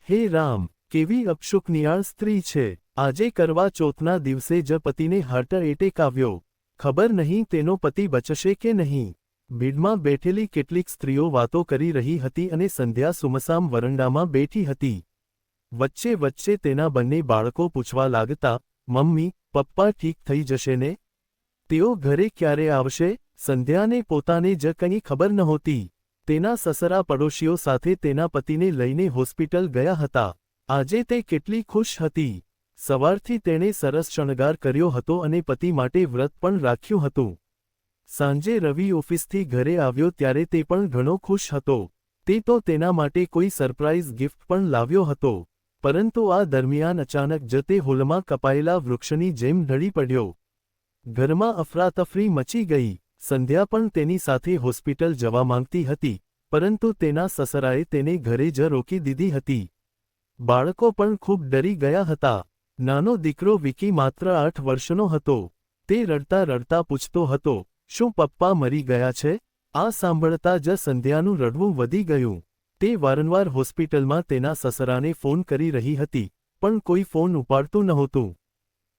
હે રામ, કેવી અપશુકનિયાળ સ્ત્રી છે! આજે કરવા ચોથના દિવસે જ પતિને હાર્ટ એટેક આવ્યો. ખબર નહીં તેનો પતિ બચશે કે નહીં. ભીડમાં બેઠેલી કેટલીક સ્ત્રીઓ વાતો કરી રહી હતી અને સંધ્યા સુમસામ વરંડામાં બેઠી હતી. વચ્ચે વચ્ચે તેના બંને બાળકો પૂછવા લાગતા, મમ્મી, પપ્પા ઠીક થઈ જશે ને? તેઓ ઘરે ક્યારે આવશે? સંધ્યાને પોતાને જ કંઈ ખબર નહોતી. તેના સસરા પડોશીઓ સાથે તેના પતિને લઈને હોસ્પિટલ ગયા હતા. આજે તે કેટલી ખુશ હતી. સવારથી તેણે સરસ શણગાર કર્યો હતો અને પતિ માટે વ્રત પણ રાખ્યું હતું. સાંજે રવિ ઓફિસથી ઘરે આવ્યો ત્યારે તે પણ ઘણો ખુશ હતો. તે તો તેના માટે કોઈ સરપ્રાઇઝ ગિફ્ટ પણ લાવ્યો હતો. પરંતુ આ દરમિયાન અચાનક જ તે હોલમાં કપાયેલા વૃક્ષની જેમ ઢળી પડ્યો. ઘરમાં અફરાતફરી મચી ગઈ. સંધ્યા પણ તેની સાથે હોસ્પિટલ જવા માંગતી હતી, પરંતુ તેના સસરાએ તેને ઘરે જ રોકી દીધી હતી. બાળકો પણ ખૂબ ડરી ગયા હતા. નાનો દીકરો વિકી માત્ર 8 વર્ષનો હતો. તે રડતા રડતા પૂછતો હતો, શું પપ્પા મરી ગયા છે? આ સાંભળતા જ સંધ્યાનું રડવું વધી ગયું. તે વારંવાર હોસ્પિટલમાં તેના સસરાને ફોન કરી રહી હતી, પણ કોઈ ફોન ઉપાડતું નહોતું.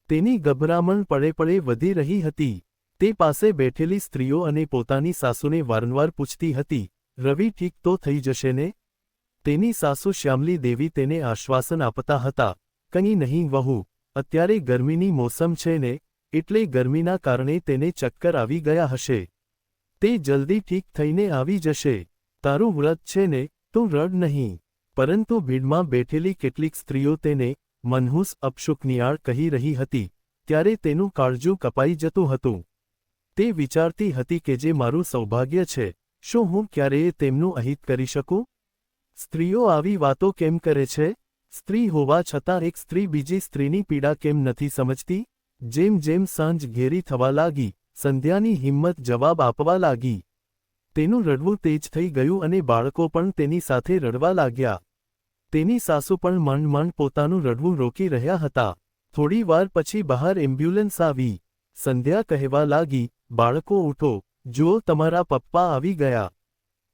તેની ગભરામણ પળે પળે વધી રહી હતી. તે પાસે બેઠેલી સ્ત્રીઓ અને પોતાની સાસુને વારંવાર પૂછતી હતી, રવિ ઠીક તો થઈ જશે ને? તેની સાસુ શ્યામલી દેવી તેને આશ્વાસન આપતા હતા, કંઈ નહીં વહુ, અત્યારે ગરમીની મોસમ છે ને, એટલે ગરમીના કારણે તેને ચક્કર આવી ગયા હશે. તે જલ્દી ઠીક થઈને આવી જશે. તારું વ્રત છે ને, તું રડ નહીં. પરંતુ ભીડમાં બેઠેલી કેટલીક સ્ત્રીઓ તેને મનહૂસ અપશુકનિયાળ કહી રહી હતી, ત્યારે તેનું કાળજું કપાઈ જતું હતું. તે વિચારતી હતી કે જે મારું સૌભાગ્ય છે, શું હું ક્યારેય તેમનું અહિત કરી શકું? સ્ત્રીઓ આવી વાતો કેમ કરે છે? સ્ત્રી હોવા છતાં એક સ્ત્રી બીજી સ્ત્રીની પીડા કેમ નથી સમજતી? જેમ જેમ સાંજ ઘેરી થવા લાગી, સંધ્યાની હિંમત જવાબ આપવા લાગી. તેનું રડવું તેજ થઈ ગયું અને બાળકો પણ તેની સાથે રડવા લાગ્યા. તેની સાસુ પણ માંડ માંડ પોતાનું રડવું રોકી રહ્યા હતા. થોડી વાર પછી બહાર એમ્બ્યુલન્સ આવી. સંધ્યા કહેવા લાગી, બાળકો ઉઠો, જુઓ તમારા પપ્પા આવી ગયા.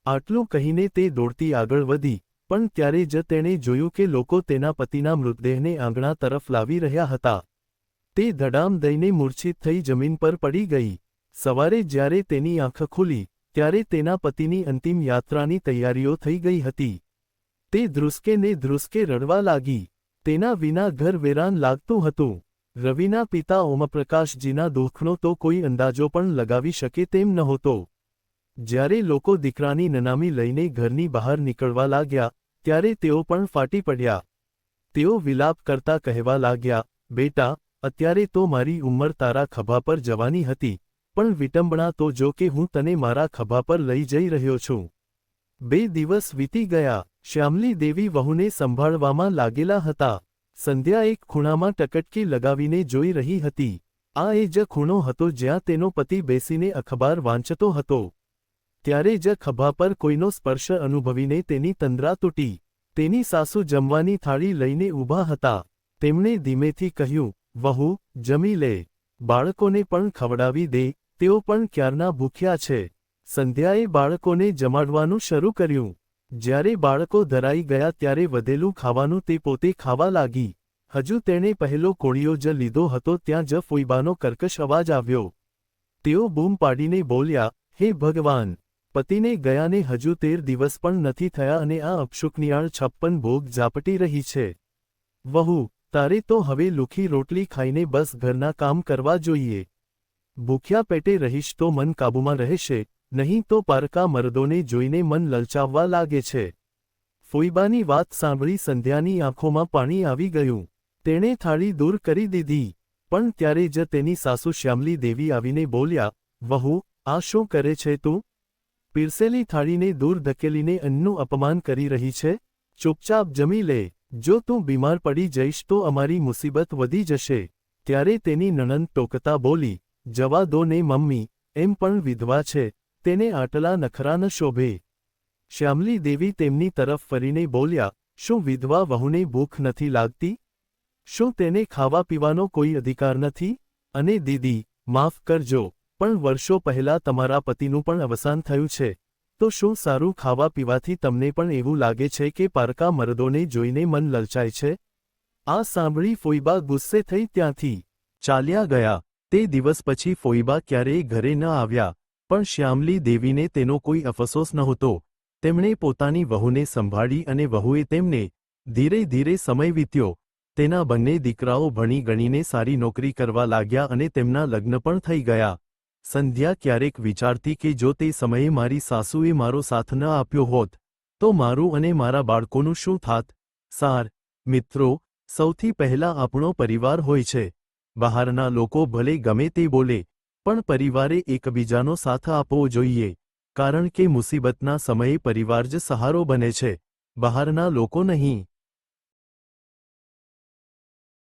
આટલું કહીને તે દોડતી આગળ વધી, પણ ત્યારે જ તેણે જોયું કે લોકો તેના પતિના મૃતદેહને આંગણા તરફ લાવી રહ્યા હતા. તે ધડામ દઈને મૂર્છિત થઈ જમીન પર પડી ગઈ. સવારે જ્યારે તેની આંખ ખુલી, ત્યારે તેના પતિની અંતિમ યાત્રાની તૈયારીઓ થઈ ગઈ હતી. તે ધ્રુસકે ને ધ્રુસકે રડવા લાગી. તેના વિના ઘર વેરાન લાગતું હતું. રવિના પિતા ઓમપ્રકાશજીના દુઃખનો તો કોઈ અંદાજો પણ લગાવી શકે તેમ નહોતો. જ્યારે લોકો દીકરાની નનામી લઈને ઘરની બહાર નીકળવા લાગ્યા, ત્યારે તેઓ પણ ફાટી પડ્યા. તેઓ વિલાપ કરતા કહેવા લાગ્યા, બેટા, અત્યારે તો મારી ઉંમર તારા ખભા પર જવાની હતી, પણ વિટંબણા તો જો કે હું તને મારા ખભા પર લઈ જઈ રહ્યો છું. 2 દિવસ વીતી ગયા. શ્યામલી દેવી વહુને સંભાળવામાં લાગેલા હતા. સંધ્યા એક ખૂણામાં ટકટકી લગાવીને જોઈ રહી હતી. આ એ જ ખૂણો હતો જ્યાં તેનો પતિ બેસીને અખબાર વાંચતો હતો. ત્યારે જ ખભા પર કોઈનો સ્પર્શ અનુભવીને તેની તંદ્રા તૂટી. તેની સાસુ જમવાની થાળી લઈને ઊભા હતા. તેમણે ધીમેથી કહ્યું, વહુ, જમી લે. બાળકોને પણ ખવડાવી દે, તેઓ પણ ક્યારના ભૂખ્યા છે. સંધ્યાએ બાળકોને જમાડવાનું શરૂ કર્યું. જ્યારે બાળકો ધરાઈ ગયા ત્યારે વધેલું ખાવાનું તે પોતે ખાવા લાગી. હજુ તેણે પહેલો કોળિયો જ લીધો હતો ત્યાં જ ફોઈબાનો કર્કશ અવાજ આવ્યો. તેઓ બૂમ પાડીને બોલ્યા, હે ભગવાન! પતિને ગયાને હજુ 13 દિવસ પણ નથી થયા અને આ અપશુકનિયાળ 56 ભોગ ઝાપટી રહી છે. વહુ, તારે તો હવે લુખી રોટલી ખાઈને બસ ઘરના કામ કરવા જોઈએ. ભૂખ્યા પેટે રહીશ તો મન કાબૂમાં રહેશે, નહીં તો પારકા મર્દોને જોઈને મન લલચાવવા લાગે છે. ફોઈબાની વાત સાંભળી સંધ્યાની આંખોમાં પાણી આવી ગયું. તેણે થાળી દૂર કરી દીધી. પણ ત્યારે જ તેની સાસુ શ્યામલી દેવી આવીને બોલ્યા, વહુ, આ શું કરે છે તું? પીરસેલી થાળીને દૂર ધકેલીને અન્નનું અપમાન કરી રહી છે? ચૂપચાપ જમી લે. જો તું બીમાર પડી જઈશ તો અમારી મુસીબત વધી જશે. ત્યારે તેની નણંદ ટોકતા બોલી, જવા દો ને મમ્મી, એમ પણ વિધવા છે, તેને આટલા નખરા ન શોભે. શ્યામલી દેવી તેમની તરફ ફરીને બોલ્યા, શું વિધવા વહુને ભૂખ નથી લાગતી? શું તેને ખાવા પીવાનો કોઈ અધિકાર નથી? અને દીદી, માફ કરજો, પણ વર્ષો પહેલા તમારા પતિનું પણ અવસાન થયું છે, તો શું સારું ખાવા પીવાથી તમને પણ એવું લાગે છે કે પારકા મર્દોને જોઈને મન લલચાય છે? આ સાંભળી ફોઈબા ગુસ્સે થઈ ત્યાંથી ચાલ્યા ગયા. તે દિવસ પછી ફોઈબા ક્યારેય ઘરે ન આવ્યા, પણ શ્યામલી દેવીને તેનો કોઈ અફસોસ નહોતો. તેમણે પોતાની વહુને સંભાળી અને વહુએ તેમને. ધીરે ધીરે સમય વીત્યો. તેના બંને દીકરાઓ ભણી ગણીને સારી નોકરી કરવા લાગ્યા અને તેમના લગ્ન પણ થઈ ગયા. સંધ્યા ક્યારેક વિચારતી કે જો તે સમયે મારી સાસુએ મારો સાથ ન આપ્યો હોત, તો મારું અને મારા બાળકોનું શું થાત? સાર મિત્રો, સૌથી પહેલા આપણો પરિવાર હોય છે. બહારના લોકો ભલે ગમે તે બોલે, પણ પરિવારે એકબીજાનો સાથ આપવો જોઈએ, કારણ કે મુસીબતના સમયે પરિવાર જ સહારો બને છે, બહારના લોકો નહીં.